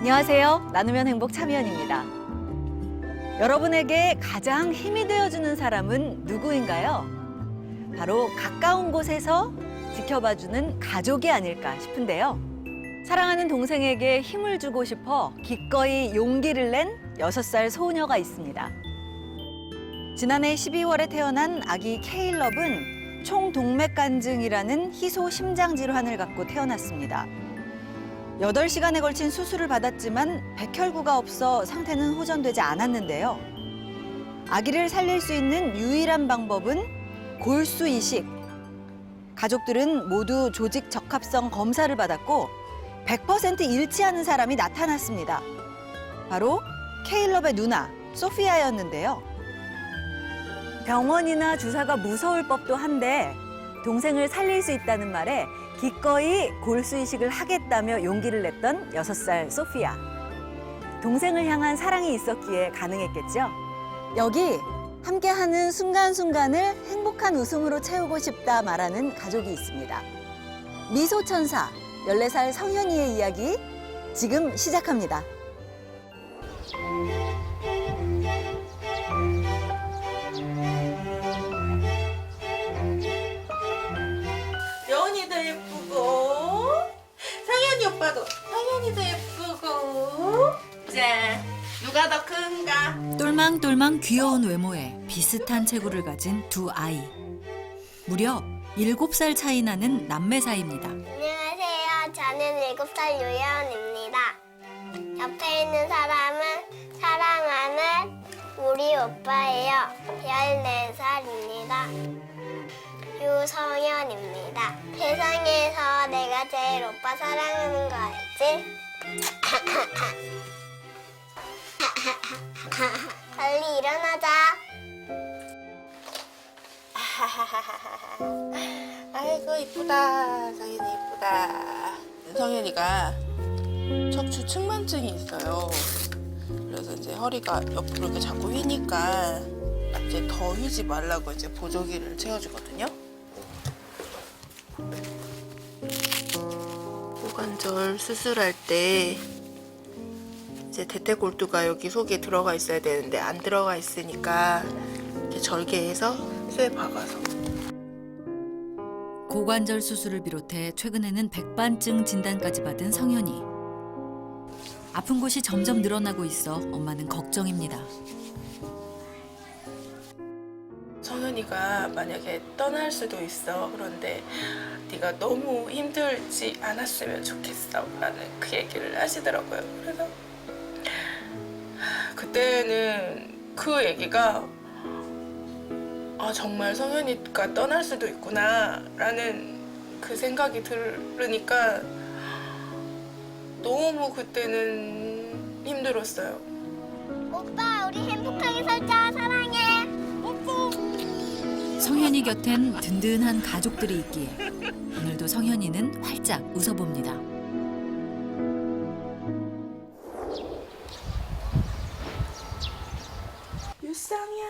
안녕하세요. 나누면 행복 참여연입니다. 여러분에게 가장 힘이 되어주는 사람은 누구인가요? 바로 가까운 곳에서 지켜봐주는 가족이 아닐까 싶은데요. 사랑하는 동생에게 힘을 주고 싶어 기꺼이 용기를 낸 6살 소녀가 있습니다. 지난해 12월에 태어난 아기 케일럽은 총동맥간증이라는 희소 심장 질환을 갖고 태어났습니다. 8시간에 걸친 수술을 받았지만 백혈구가 없어 상태는 호전되지 않았는데요. 아기를 살릴 수 있는 유일한 방법은 골수 이식. 가족들은 모두 조직 적합성 검사를 받았고 100% 일치하는 사람이 나타났습니다. 바로 케일럽의 누나 소피아였는데요. 병원이나 주사가 무서울 법도 한데 동생을 살릴 수 있다는 말에 기꺼이 골수 이식을 하겠다며 용기를 냈던 6살 소피아. 동생을 향한 사랑이 있었기에 가능했겠죠. 여기 함께하는 순간순간을 행복한 웃음으로 채우고 싶다 말하는 가족이 있습니다. 미소천사 14살 성현이의 이야기 지금 시작합니다. 여은이도 예쁘고 성현이 오빠도 성현이도 예쁘고. 자, 누가 더 큰가? 똘망똘망 귀여운 외모에 비슷한 체구를 가진 두 아이. 무려 7살 차이 나는 남매 사이입니다. 안녕하세요. 저는 7살 유예원입니다. 옆에 있는 사람은 사랑하는 우리 오빠예요. 14살입니다. 유성현입니다. 세상에서 내가 제일 오빠 사랑하는 거 알지? 빨리 일어나자. 아이고 이쁘다. 성현이 이쁘다. 성현이가 척추 측만증이 있어요. 그래서 이제 허리가 옆으로 이렇게 자꾸 휘니까 이제 더 휘지 말라고 이제 보조기를 채워주거든요. 고관절 수술할 때 이제 대퇴골두가 여기 속에 들어가 있어야 되는데 안 들어가 있으니까 이렇게 절개해서 쇠 박아서. 고관절 수술을 비롯해 최근에는 백반증 진단까지 받은 성현이. 아픈 곳이 점점 늘어나고 있어 엄마는 걱정입니다. 성현이가 만약에 떠날 수도 있어. 그런데 네가 너무 힘들지 않았으면 좋겠어 라는 그 얘기를 하시더라고요. 그래서 그때는 그 얘기가 정말 성현이가 떠날 수도 있구나 라는 그 생각이 들으니까 너무 그때는 힘들었어요. 오빠, 우리 행복하게 살자. 사랑해. 성현이 곁엔 든든한 가족들이 있기에 오늘도 성현이는 활짝 웃어봅니다. 유상현.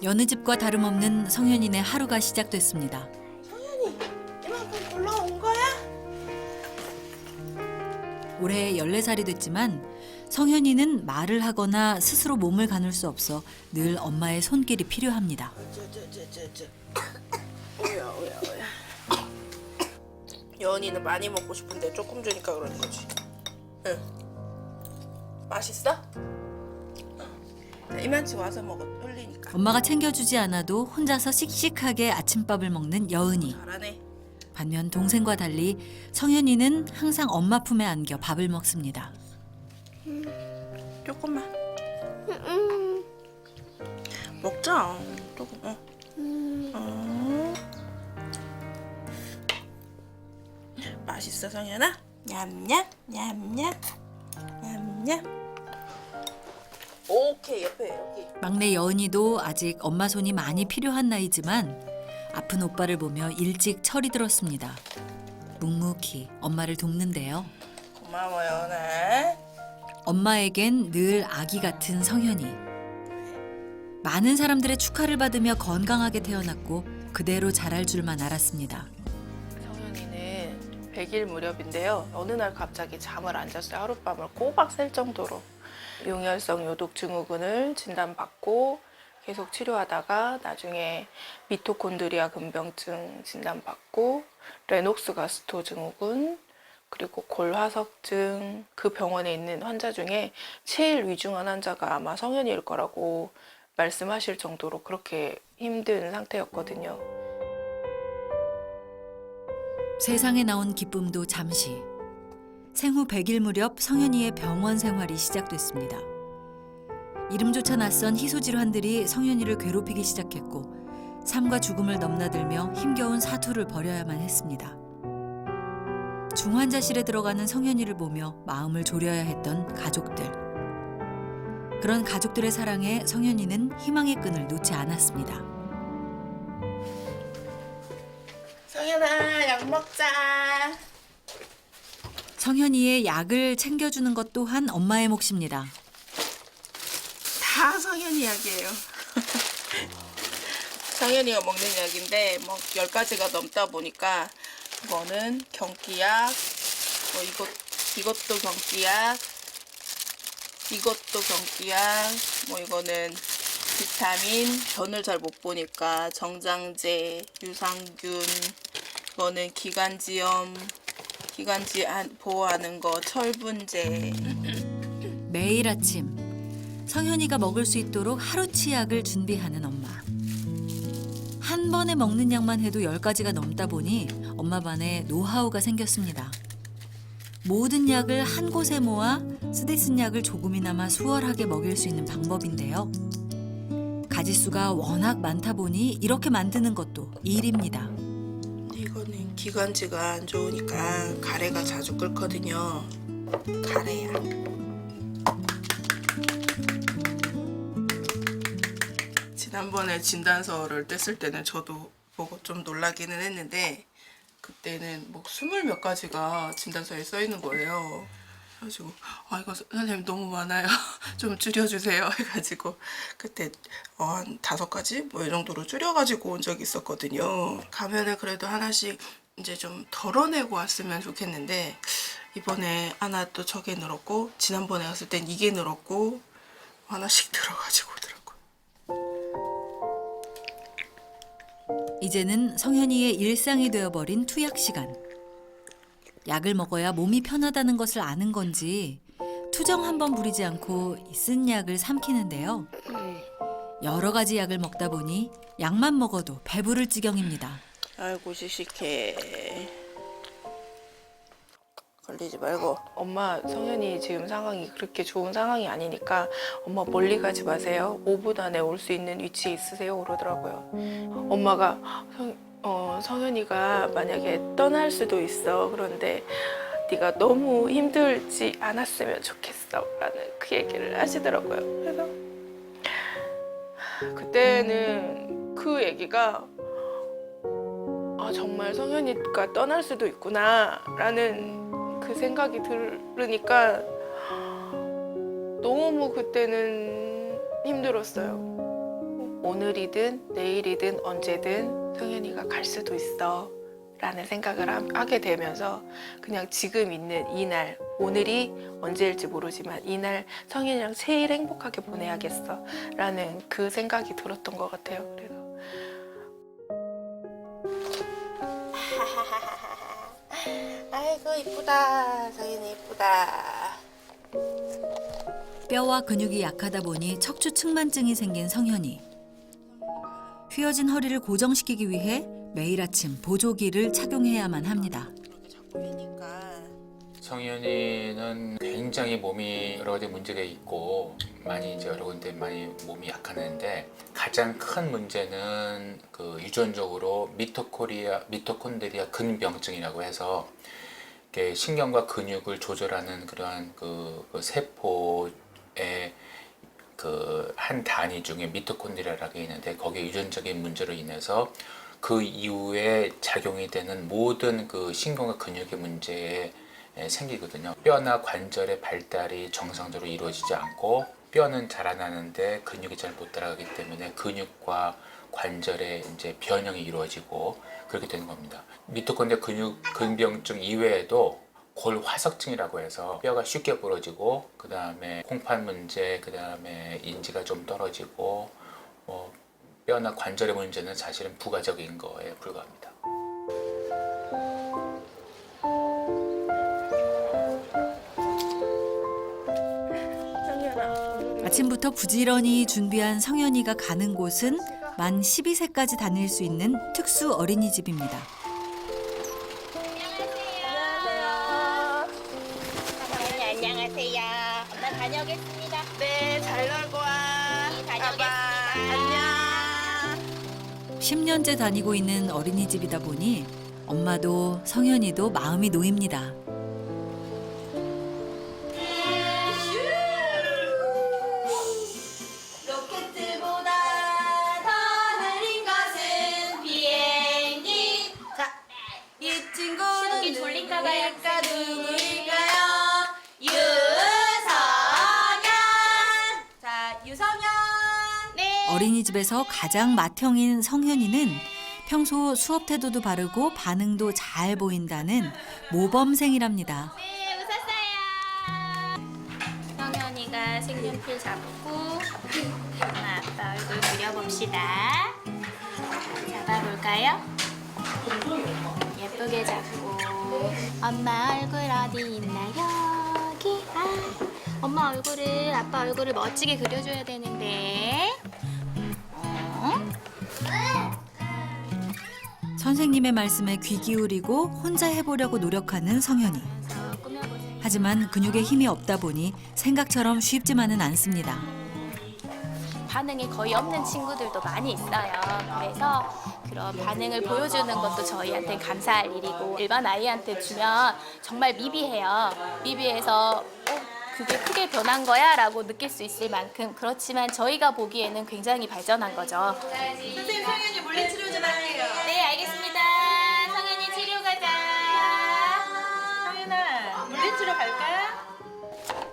여느 집과 다름없는 성현이네 하루가 시작됐습니다. 성현이 이만큼 굴러온 거야? 올해 14살이 됐지만 성현이는 말을 하거나 스스로 몸을 가눌 수 없어 늘 엄마의 손길이 필요합니다. 오야. 여은이는 많이 먹고 싶은데 조금 주니까 그러는 거지. 응. 맛있어? 자, 이만치 와서 먹어. 흘리니까. 엄마가 챙겨주지 않아도 혼자서 씩씩하게 아침밥을 먹는 여은이. 잘하네. 반면 동생과 달리 성현이는 항상 엄마 품에 안겨 밥을 먹습니다. 조금만. 먹자. 조금. 맛있어 성현아? 냠냠 냠냠 냠냠. 오케이. 옆에 여기. 막내 여은이도 아직 엄마 손이 많이 필요한 나이지만 아픈 오빠를 보며 일찍 철이 들었습니다. 묵묵히 엄마를 돕는데요. 고마워 여은아. 엄마에겐 늘 아기 같은 성현이. 많은 사람들의 축하를 받으며 건강하게 태어났고 그대로 자랄 줄만 알았습니다. 성현이는 100일 무렵인데요. 어느 날 갑자기 잠을 안 잤어요. 하룻밤을 꼬박 샐 정도로. 용혈성 요독 증후군을 진단받고 계속 치료하다가 나중에 미토콘드리아 근병증 진단받고 레녹스 가스토 증후군 그리고 골화석증, 그 병원에 있는 환자 중에 제일 위중한 환자가 아마 성현이일 거라고 말씀하실 정도로 그렇게 힘든 상태였거든요. 세상에 나온 기쁨도 잠시. 생후 100일 무렵 성현이의 병원 생활이 시작됐습니다. 이름조차 낯선 희소질환들이 성현이를 괴롭히기 시작했고 삶과 죽음을 넘나들며 힘겨운 사투를 벌여야만 했습니다. 중환자실에 들어가는 성현이를 보며 마음을 졸여야 했던 가족들. 그런 가족들의 사랑에 성현이는 희망의 끈을 놓지 않았습니다. 성현아, 약 먹자. 성현이의 약을 챙겨주는 것 또한 엄마의 몫입니다. 다 성현이 약이에요. 성현이가 먹는 약인데 뭐 10가지가 넘다 보니까 이거는 경기약, 이것도 경기약, 이것도 경기약, 뭐 이거는 비타민, 변을 잘 못 보니까 정장제, 유산균, 이거는 기관지염, 기관지 보호하는 거, 철분제. 매일 아침 성현이가 먹을 수 있도록 하루치 약을 준비하는 엄마. 한 번에 먹는 약만 해도 10가지가 넘다 보니 엄마만의 노하우가 생겼습니다. 모든 약을 한 곳에 모아 쓰디 쓴 약을 조금이나마 수월하게 먹일 수 있는 방법인데요. 가지수가 워낙 많다 보니 이렇게 만드는 것도 일입니다. 이거는 기관지가 안 좋으니까 가래가 자주 끓거든요. 가래약. 지난번에 진단서를 뗐을 때는 저도 보고 좀 놀라기는 했는데 그때는 뭐 20몇 가지가 진단서에 써 있는 거예요. 그래가지고 이거 선생님 너무 많아요. 좀 줄여주세요 해가지고 그때 한 5가지 뭐 이 정도로 줄여가지고 온 적이 있었거든요. 가면을 그래도 하나씩 이제 좀 덜어내고 왔으면 좋겠는데 이번에 하나 또 저게 늘었고 지난번에 갔을 땐 이게 늘었고 하나씩 늘어가지고 오더라고요. 이제는 성현이의 일상이 되어버린 투약 시간. 약을 먹어야 몸이 편하다는 것을 아는 건지 투정 한 번 부리지 않고 쓴 약을 삼키는데요. 여러 가지 약을 먹다 보니 약만 먹어도 배부를 지경입니다. 아이고 시식해. 걸리지 말고. 엄마 성현이 지금 상황이 그렇게 좋은 상황이 아니니까 엄마 멀리 가지 마세요. 5분 안에 올 수 있는 위치에 있으세요 그러더라고요. 엄마가 성현이가 만약에 떠날 수도 있어. 그런데 네가 너무 힘들지 않았으면 좋겠어 라는 그 얘기를 하시더라고요. 그래서 그때는 그 얘기가 정말 성현이가 떠날 수도 있구나 라는 그 생각이 들으니까 너무 그때는 힘들었어요. 오늘이든 내일이든 언제든 성현이가 갈 수도 있어 라는 생각을 하게 되면서 그냥 지금 있는 이날, 오늘이 언제일지 모르지만 이날 성현이랑 제일 행복하게 보내야겠어 라는 그 생각이 들었던 것 같아요. 그래서 아이고 이쁘다. 성현이 이쁘다. 뼈와 근육이 약하다 보니 척추 측만증이 생긴 성현이. 휘어진 허리를 고정시키기 위해 매일 아침 보조기를 착용해야만 합니다. 그렇게 자꾸 휘니까 성현이는 굉장히 몸이 여러 가지 문제가 있고 많이 이제 여러 군데 많이 몸이 약하는데 가장 큰 문제는 그 유전적으로 미토콘드리아 근병증이라고 해서 이렇게 신경과 근육을 조절하는 그러한 그 세포의 그 한 단위 중에 미토콘드리아라고 있는데 거기에 유전적인 문제로 인해서 그 이후에 작용이 되는 모든 그 신경과 근육의 문제에 생기거든요. 뼈나 관절의 발달이 정상적으로 이루어지지 않고 뼈는 자라나는데 근육이 잘 못 따라가기 때문에 근육과 관절의 이제 변형이 이루어지고 그렇게 되는 겁니다. 미토콘드리아 근병증 이외에도 골 화석증이라고 해서 뼈가 쉽게 부러지고 그 다음에 홍판 문제, 그 다음에 인지가 좀 떨어지고 뼈나 관절의 문제는 사실은 부가적인 거에 불과합니다. 아침부터 부지런히 준비한 성현이가 가는 곳은 만 12세까지 다닐 수 있는 특수 어린이집입니다. 안녕하세요. 엄마 다녀오겠습니다. 네, 잘 놀고 와. 다녀오겠습니다. 안녕. 10년째 다니고 있는 어린이집이다 보니 엄마도 성현이도 마음이 놓입니다. 로켓보다 더 느린 것은 비행기. 자, 이 친구는 시동이 졸린가 봐요, 누구일까요? 유성현. 자, 유성현. 네. 어린이집에서 가장 맏형인 성현이는 평소 수업 태도도 바르고 반응도 잘 보인다는 모범생이랍니다. 네, 웃었어요. 성현이가 색연필 잡고 엄마 아빠 얼굴 그려봅시다. 잡아볼까요? 예쁘게 잡고 엄마 얼굴 어디 있나 여기. 엄마 얼굴을 아빠 얼굴을 멋지게 그려줘야 되는데. 선생님의 말씀에 귀 기울이고 혼자 해보려고 노력하는 성현이. 그래서 꾸며보세요. 하지만 근육에 힘이 없다 보니 생각처럼 쉽지만은 않습니다. 반응이 거의 없는 친구들도 많이 있어요. 그래서 그런 반응을 보여주는 것도 저희한테 감사할 일이고 일반 아이한테 주면 정말 미비해요. 미비해서 그게 크게 변한 거야? 라고 느낄 수 있을 만큼 그렇지만 저희가 보기에는 굉장히 발전한 거죠. 선생님, 성현이 물리치료 좀 할게요. 네, 알겠습니다. 성현이 치료 가자. 성현아, 물리치료 갈까?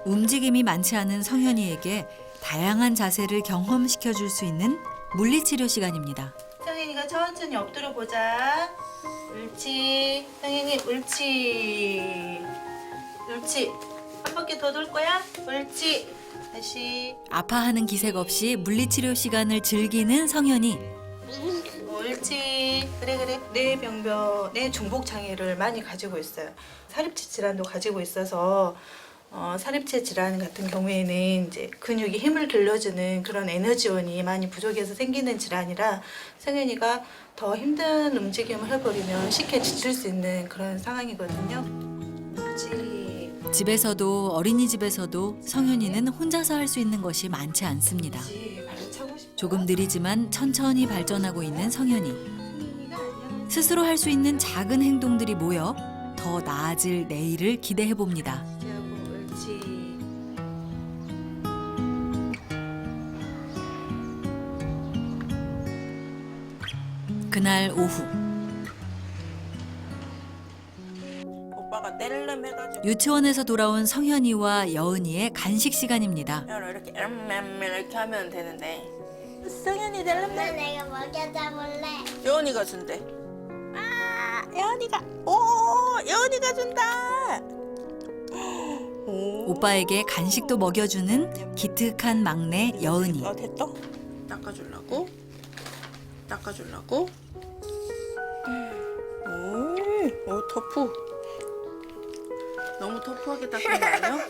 움직임이 많지 않은 성현이에게 다양한 자세를 경험시켜줄 수 있는 물리치료 시간입니다. 성현이가 천천히 엎드려 보자. 옳지. 성현이 옳지. 옳지. 한 바퀴 더 돌 거야? 옳지. 다시. 아파하는 기색 없이 물리치료 시간을 즐기는 성현이. 옳지. 그래. 뇌 병변, 뇌 중복 장애를 많이 가지고 있어요. 사립체 질환도 가지고 있어서 사립체 질환 같은 경우에는 이제 근육이 힘을 길러주는 그런 에너지원이 많이 부족해서 생기는 질환이라 성현이가 더 힘든 움직임을 해버리면 쉽게 지칠 수 있는 그런 상황이거든요. 옳지. 집에서도 어린이집에서도 성현이는 혼자서 할 수 있는 것이 많지 않습니다. 발을 차고 싶어. 조금 느리지만 천천히 발전하고 있는 성현이. 성현이가 안녕. 스스로 할 수 있는 작은 행동들이 모여 더 나아질 내일을 기대해 봅니다. 옳지. 그날 오후 오빠가 때리려면 해가지고 유치원에서 돌아온 성현이와 여은이의 간식 시간입니다. 이렇게 이렇게 하면 되는데 성현이 때리려면 내가 먹여줘 볼래. 여은이가 준대. 여은이가 준다. 오빠에게 간식도 먹여주는 기특한 막내 여은이. 됐다. 닦아주려고. 오, 터프. 너무 터프하게 닦은 거 아니야?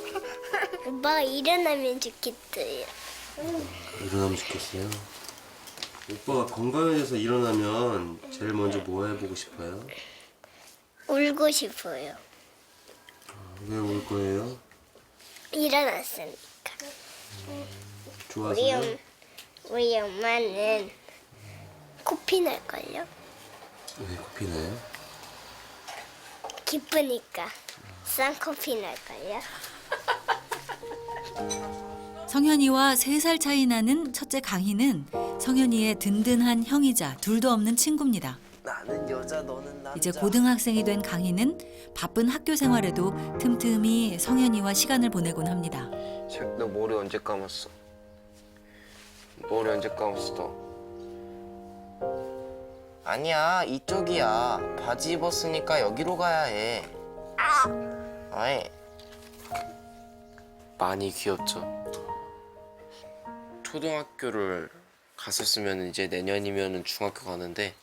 오빠가 일어나면 좋겠어요. 일어나면 좋겠어요. 오빠가 건강해져서 일어나면 제일 먼저 뭐 해보고 싶어요? 울고 싶어요. 왜 울 거예요? 일어났으니까. 좋아서요? 우리 엄마는 코피 날걸요? 왜 코피 나요? 기쁘니까 쌍코피 날걸요? 성현이와 3살 차이 나는 첫째 강희는 성현이의 든든한 형이자 둘도 없는 친구입니다. 나는 여자 너는 남자. 이제 고등학생이 된 강희는 바쁜 학교 생활에도 틈틈이 성현이와 시간을 보내곤 합니다. 너 머리 언제 감았어? 머리 언제 감았어 너? 아니야, 이쪽이야. 바지 입었으니까 여기로 가야 해. 아이. 많이 귀엽죠? 초등학교를 갔었으면 이제 내년이면 중학교 가는데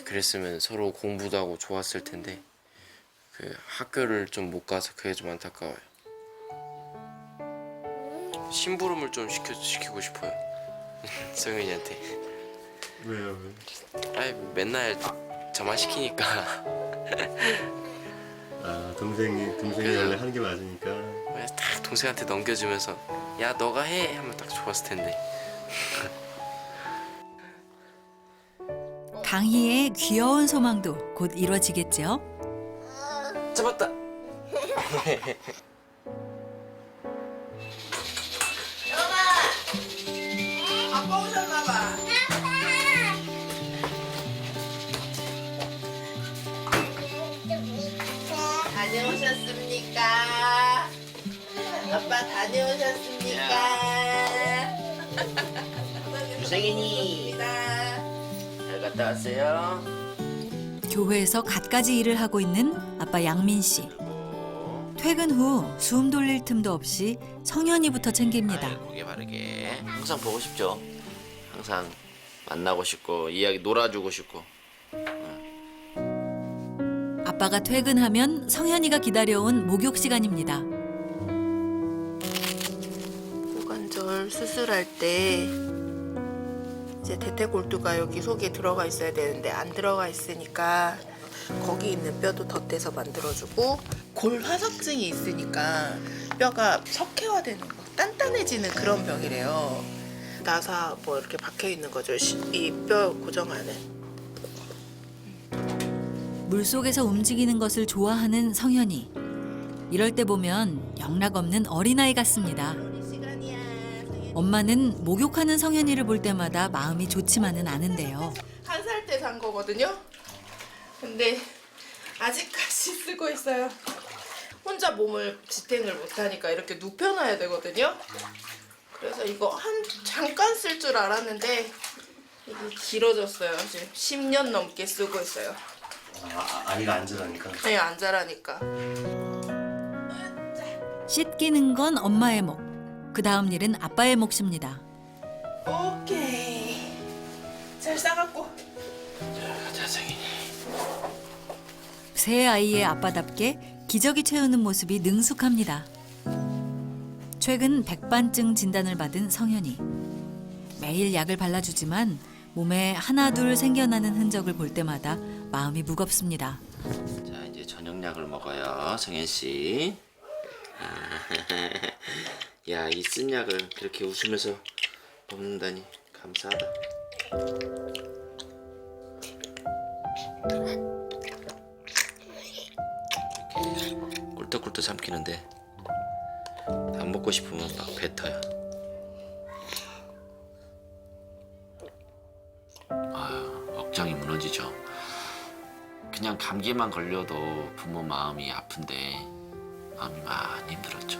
그랬으면 서로 공부도 하고 좋았을 텐데 그 학교를 좀 못 가서 그게 좀 안타까워요. 심부름을 좀 시키고 싶어요. 성현이한테. 왜요? 아이 맨날 저만 시키니까. 아 동생이 원래 하는 게 맞으니까. 그래서 딱 동생한테 넘겨주면서 야 너가 해 하면 딱 좋았을 텐데. 강희의 귀여운 소망도 곧 이루어지겠죠? 잡았다. 아빠 오셨나봐. 다녀오셨습니까? 아빠 다녀오셨습니까? 유생이니 잘 갔다 왔어요. 교회에서 갖가지 일을 하고 있는 아빠 양민 씨. 퇴근 후 숨 돌릴 틈도 없이 성현이부터 챙깁니다. 아유, 고개 바르게. 항상 보고 싶죠. 항상 만나고 싶고 이야기 놀아주고 싶고. 아빠가 퇴근하면 성현이가 기다려온 목욕 시간입니다. 고관절 수술할 때 이제 대퇴골두가 여기 속에 들어가 있어야 되는데 안 들어가 있으니까 거기 있는 뼈도 덧대서 만들어주고 골 화석증이 있으니까 뼈가 석회화되는 거 단단해지는 그런 병이래요. 나사 뭐 이렇게 박혀 있는 거죠. 이 뼈 고정하는. 물속에서 움직이는 것을 좋아하는 성현이. 이럴 때 보면 영락없는 어린아이 같습니다. 엄마는 목욕하는 성현이를 볼 때마다 마음이 좋지만은 않은데요. 한 살 때 산 거거든요. 근데 아직까지 쓰고 있어요. 혼자 몸을 지탱을 못하니까 이렇게 눕혀놔야 되거든요. 그래서 이거 잠깐 쓸 줄 알았는데 이게 길어졌어요. 지금 10년 넘게 쓰고 있어요. 아이가 안 자라니까. 아니 안 자라니까. 씻기는 건 엄마의 몫. 그 다음 일은 아빠의 몫입니다. 오케이. 잘 싸갖고. 자생이. 새 아이의 아빠답게 기저귀 채우는 모습이 능숙합니다. 최근 백반증 진단을 받은 성현이. 매일 약을 발라주지만 몸에 하나둘 생겨나는 흔적을 볼 때마다 마음이 무겁습니다. 자 이제 저녁약을 먹어요, 성현 씨. 야, 이 쓴 약을 그렇게 웃으면서 먹는다니 감사하다. 이렇게 꿀떡꿀떡 삼키는데 안 먹고 싶으면 막 뱉어요. 아유, 억장이 무너지죠. 그냥 감기만 걸려도 부모 마음이 아픈데 마음이 많이 힘들었죠.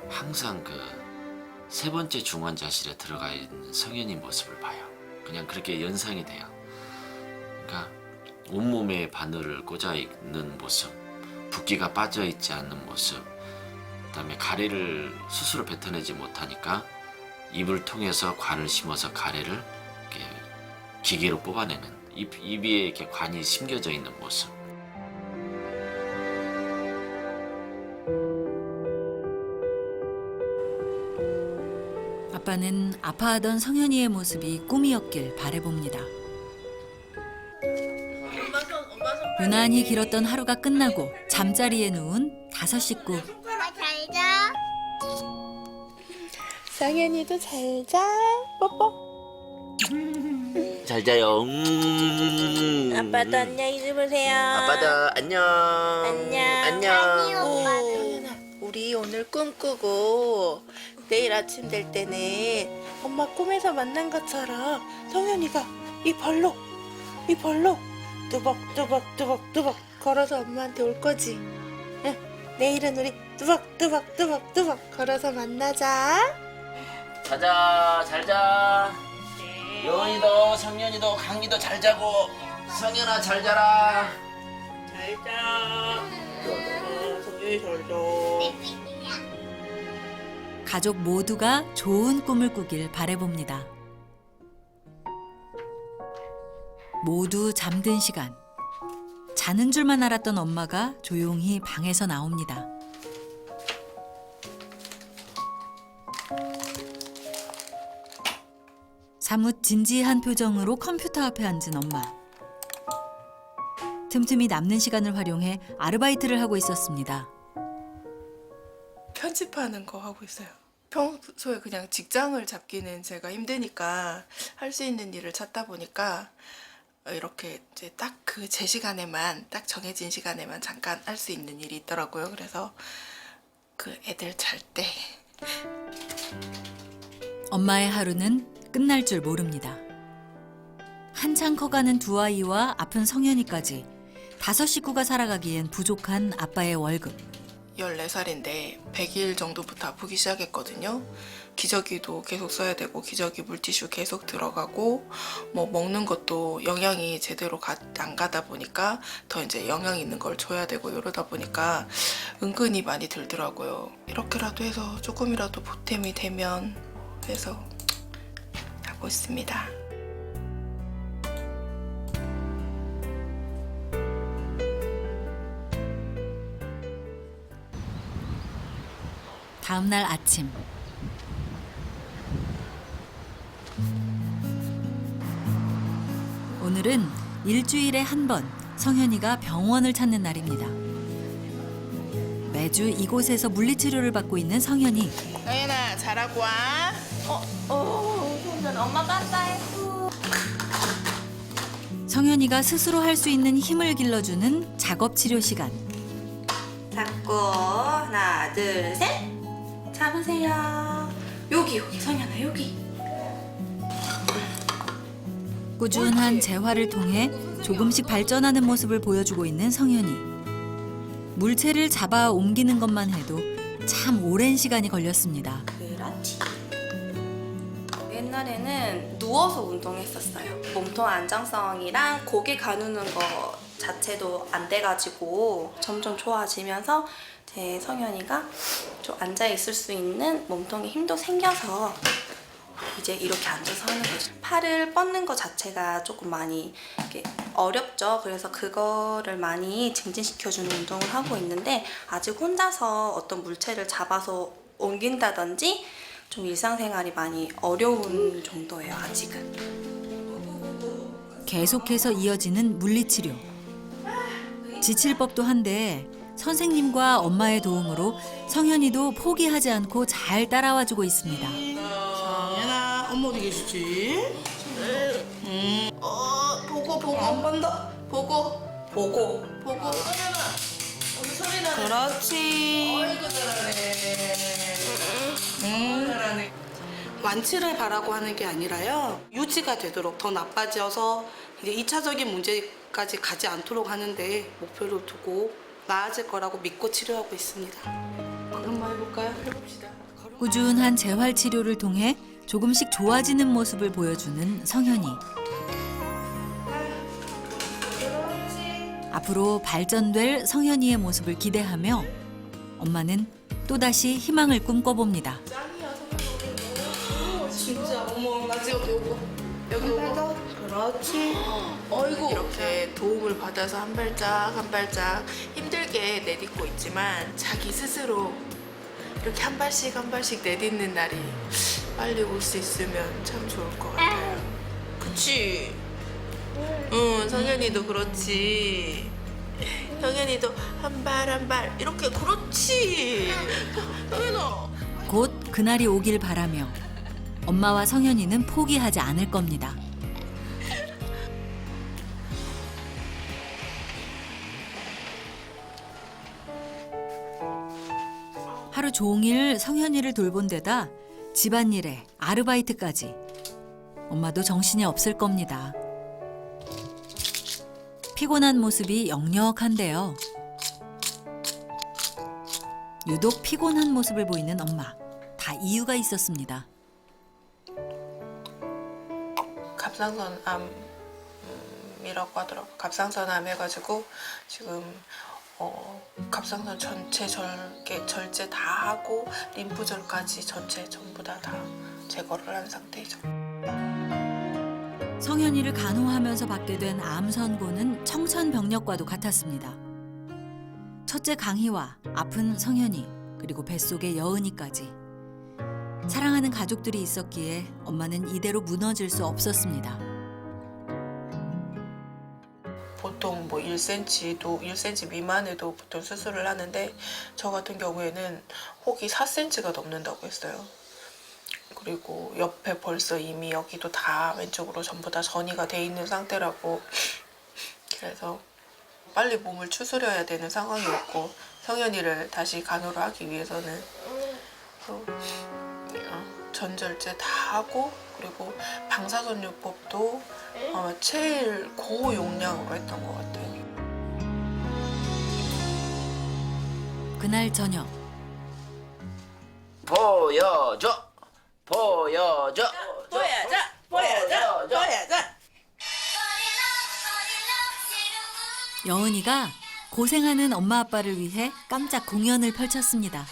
항상 그 세 번째 중환자실에 들어가 있는 성현이 모습을 봐요. 그냥 그렇게 연상이 돼요. 그러니까 온몸에 바늘을 꽂아 있는 모습, 붓기가 빠져 있지 않는 모습, 그다음에 가래를 스스로 뱉어내지 못하니까 입을 통해서 관을 심어서 가래를 이렇게 기계로 뽑아내는 입에 이렇게 관이 심겨져 있는 모습. 아빠는 아파하던 성현이의 모습이 꿈이었길 바라봅니다. 유난히 길었던 하루가 끝나고 잠자리에 누운 5 식구. 잘 자. 상현이도 잘 자. 뽀뽀. 잘 자요. 아빠도 안녕히 주무세요. 아빠도 안녕. 안녕. 우리 오늘 꿈꾸고 내일 아침 될 때는 엄마 꿈에서 만난 것처럼 성현이가 이 발로 뚜벅뚜벅 걸어서 엄마한테 올 거지. 응. 내일은 우리 뚜벅 걸어서 만나자. 자자, 잘 자. 여은이도 성년이도 강리도 잘 자고 성현아 잘 자라. 가족 모두가 좋은 꿈을 꾸길 바라봅니다. 모두 잠든 시간. 자는 줄만 알았던 엄마가 조용히 방에서 나옵니다. 사뭇 진지한 표정으로 컴퓨터 앞에 앉은 엄마. 틈틈이 남는 시간을 활용해 아르바이트를 하고 있었습니다. 편집하는 거 하고 있어요. 평소에 그냥 직장을 잡기는 제가 힘드니까 할 수 있는 일을 찾다 보니까 이렇게 이제 딱 그 제 시간에만, 딱 정해진 시간에만 잠깐 할 수 있는 일이 있더라고요. 그래서 그 애들 잘 때 엄마의 하루는 끝날 줄 모릅니다. 한창 커가는 두 아이와 아픈 성현이까지 5 식구가 살아가기엔 부족한 아빠의 월급. 14살인데 100일 정도부터 아프기 시작했거든요. 기저귀도 계속 써야 되고 기저귀 물티슈 계속 들어가고 뭐 먹는 것도 영양이 제대로 안 가다 보니까 더 이제 영양 있는 걸 줘야 되고 이러다 보니까 은근히 많이 들더라고요. 이렇게라도 해서 조금이라도 보탬이 되면 해서 하고 있습니다. 다음 날 아침. 오늘은 일주일에 한 번 성현이가 병원을 찾는 날입니다. 매주 이곳에서 물리치료를 받고 있는 성현이. 나연아 잘하고 와. 성현 엄마 깐다해. 성현이가 스스로 할 수 있는 힘을 길러주는 작업 치료 시간. 잡고 하나 둘 셋. 잡으세요. 여기 성현아 여기. 꾸준한 재활을 통해 조금씩 발전하는 모습을 보여주고 있는 성현이. 물체를 잡아 옮기는 것만 해도 참 오랜 시간이 걸렸습니다. 그렇지. 옛날에는 누워서 운동했었어요. 몸통 안정성이랑 고개 가누는 거 자체도 안 돼가지고 점점 좋아지면서 제 성현이가 좀 앉아 있을 수 있는 몸통에 힘도 생겨서 이제 이렇게 앉아서 하는 거죠. 팔을 뻗는 것 자체가 조금 많이 이렇게 어렵죠. 그래서 그거를 많이 증진시켜주는 운동을 하고 있는데 아직 혼자서 어떤 물체를 잡아서 옮긴다든지 좀 일상생활이 많이 어려운 정도예요, 아직은. 계속해서 이어지는 물리치료. 지칠 법도 한데 선생님과 엄마의 도움으로 성현이도 포기하지 않고 잘 따라와주고 있습니다. 성현아 엄마 어디 계시지? 보고 한 번 더. 보고. 그렇지. 잘하네. 완치를 바라고 하는 게 아니라요. 유지가 되도록 더 나빠져서 이제 2차적인 문제까지 가지 않도록 하는데 목표를 두고 나아질 거라고 믿고 치료하고 있습니다. 한번 해볼까요? 해봅시다. 꾸준한 재활 치료를 통해 조금씩 좋아지는 모습을 보여주는 성현이. 앞으로 발전될 성현이의 모습을 기대하며 엄마는 또다시 희망을 꿈꿔봅니다. 진짜 어머 나 지금 여기 오고 그렇지. 어이구. 이렇게 도움을 받아서 한 발짝 한 발짝 힘들게 내딛고 있지만 자기 스스로 이렇게 한 발씩 내딛는 날이 빨리 올 수 있으면 참 좋을 것 같아요. 그치? 응, 성현이도 그렇지. 성현이도 한 발 이렇게 그렇지. 성현아. 곧 그날이 오길 바라며 엄마와 성현이는 포기하지 않을 겁니다. 하루 종일 성현이를 돌본 데다 집안일에 아르바이트까지. 엄마도 정신이 없을 겁니다. 피곤한 모습이 역력한데요. 유독 피곤한 모습을 보이는 엄마. 다 이유가 있었습니다. 갑상선암이라고 하더라고. 갑상선암 해가지고 지금 갑상선 전체 절제 다 하고 림프절까지 전체 전부 다 제거를 한 상태죠. 성현이를 간호하면서 받게 된 암 선고는 청천벽력과도 같았습니다. 첫째 강희와 아픈 성현이 그리고 뱃속의 여은이까지 사랑하는 가족들이 있었기에 엄마는 이대로 무너질 수 없었습니다. 보통 뭐 1cm 미만에도 보통 수술을 하는데 저 같은 경우에는 혹이 4cm가 넘는다고 했어요. 그리고 옆에 벌써 이미 여기도 다 왼쪽으로 전부 다 전이가 돼 있는 상태라고. 그래서 빨리 몸을 추스려야 되는 상황이었고 성현이를 다시 간호를 하기 위해서는 전절제 다 하고 그리고 방사선요법도 제일 고용량으로 했던 것 같아요. 그날 저녁 보여줘. 보여줘. 여은이가 고생하는 엄마 아빠를 위해 깜짝 공연을 펼쳤습니다.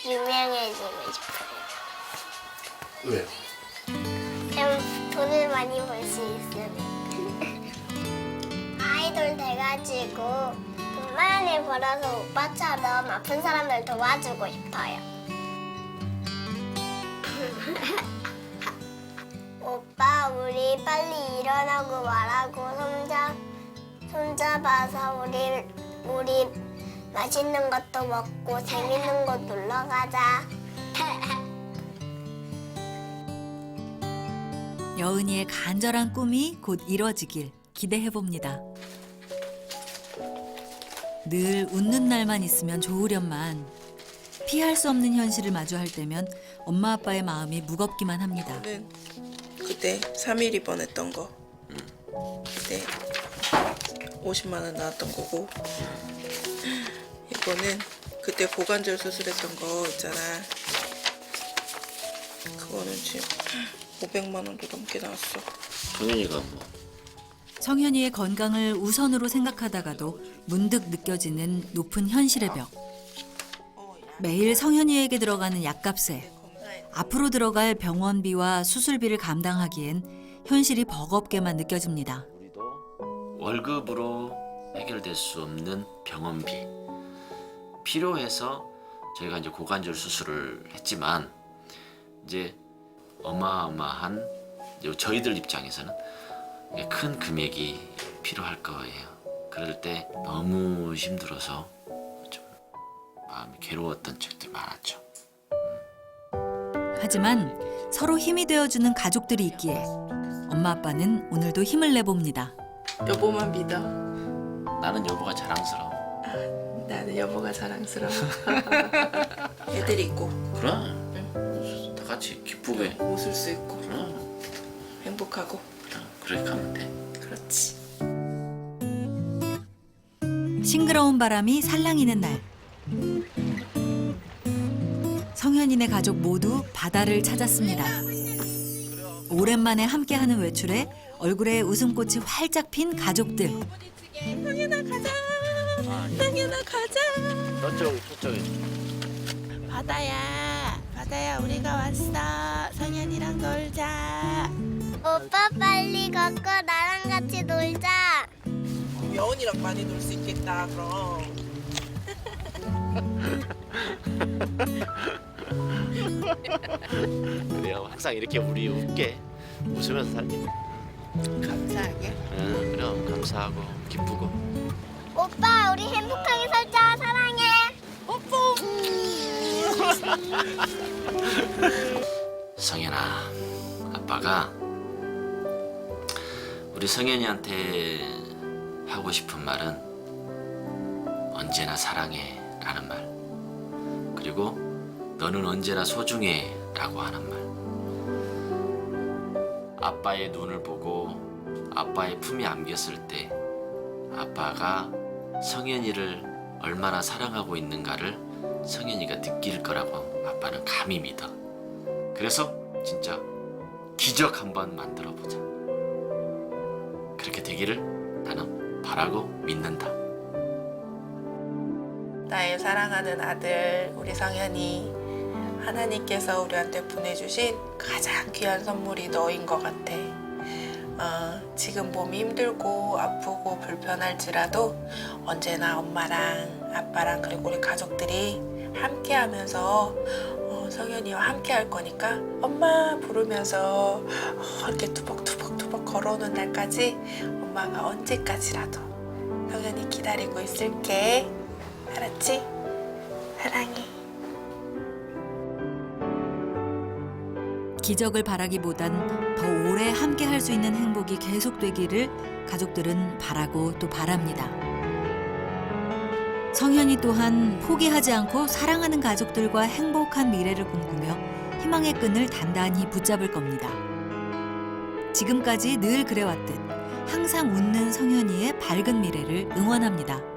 유명해지고 싶어요. 왜요? 그럼 돈을 많이 벌 수 있으니까. 아이돌 돼가지고 돈 많이 벌어서 오빠처럼 아픈 사람들 도와주고 싶어요. 오빠, 우리 빨리 일어나고 말하고 손잡아서 우리 맛있는 것도 먹고 재밌는 곳 놀러 가자. 여은이의 간절한 꿈이 곧 이뤄지길 기대해 봅니다. 늘 웃는 날만 있으면 좋으련만 피할 수 없는 현실을 마주할 때면 엄마 아빠의 마음이 무겁기만 합니다. 이거는 그때 3일 입원했던 거. 그때 50만 원 나왔던 거고. 이거는 그때 고관절 수술했던 거 있잖아. 그거는 지금 500만 원도 넘게 나왔어. 성현이가 뭐 성현이의 건강을 우선으로 생각하다가도 문득 느껴지는 높은 현실의 벽. 매일 성현이에게 들어가는 약값에 앞으로 들어갈 병원비와 수술비를 감당하기엔 현실이 버겁게만 느껴집니다. 우리도 월급으로 해결될 수 없는 병원비 필요해서 저희가 이제 고관절 수술을 했지만 이제 어마어마한 저희들 입장에서는 큰 금액이 필요할 거예요. 그럴 때 너무 힘들어서 좀 마음이 괴로웠던 적도 많았죠. 하지만 서로 힘이 되어주는 가족들이 있기에 엄마 아빠는 오늘도 힘을 내봅니다. 여보만 믿어. 나는 여보가 자랑스러워. 나는 여보가 자랑스러워. 애들 있고 그럼 다 같이 기쁘게 웃을 수 있고 그럼 행복하고. 그렇게 가면 돼. 그렇지. 싱그러운 바람이 살랑이는 날. 성현이네 가족 모두 바다를 찾았습니다. 오랜만에 함께하는 외출에 얼굴에 웃음꽃이 활짝 핀 가족들. 성현아 가자. 성현아 가자. 저쪽에. 바다야 우리가 왔어. 성현이랑 놀자. 오빠 빨리 걷고 나랑 같이 놀자. 여운이랑 많이 놀 수 있겠다 그럼. 그래요. 항상 이렇게 우리 웃게 웃으면서 살게. 감사하게. 응, 그럼 감사하고 기쁘고. 오빠 우리 행복하게 살자. 사랑해. 성현아, 아빠가 우리 성현이한테 하고 싶은 말은 언제나 사랑해 라는 말, 그리고 너는 언제나 소중해 라고 하는 말. 아빠의 눈을 보고 아빠의 품에 안겼을 때 아빠가 성현이를 얼마나 사랑하고 있는가를 성현이가 느낄 거라고 아빠는 감히 믿어. 그래서 진짜 기적 한번 만들어 보자. 그렇게 되기를 나는 바라고 믿는다. 나의 사랑하는 아들 우리 성현이 하나님께서 우리한테 보내주신 가장 귀한 선물이 너인 것 같아. 지금 몸이 힘들고 아프고 불편할지라도 언제나 엄마랑 아빠랑 그리고 우리 가족들이 함께 하면서 성현이와 함께 할 거니까 엄마 부르면서 이렇게 투벅투벅투벅 걸어오는 날까지 엄마가 언제까지라도 성현이 기다리고 있을게. 알았지? 사랑해. 기적을 바라기보단 더 오래 함께 할 수 있는 행복이 계속되기를 가족들은 바라고 또 바랍니다. 성현이 또한 포기하지 않고 사랑하는 가족들과 행복한 미래를 꿈꾸며 희망의 끈을 단단히 붙잡을 겁니다. 지금까지 늘 그래왔듯 항상 웃는 성현이의 밝은 미래를 응원합니다.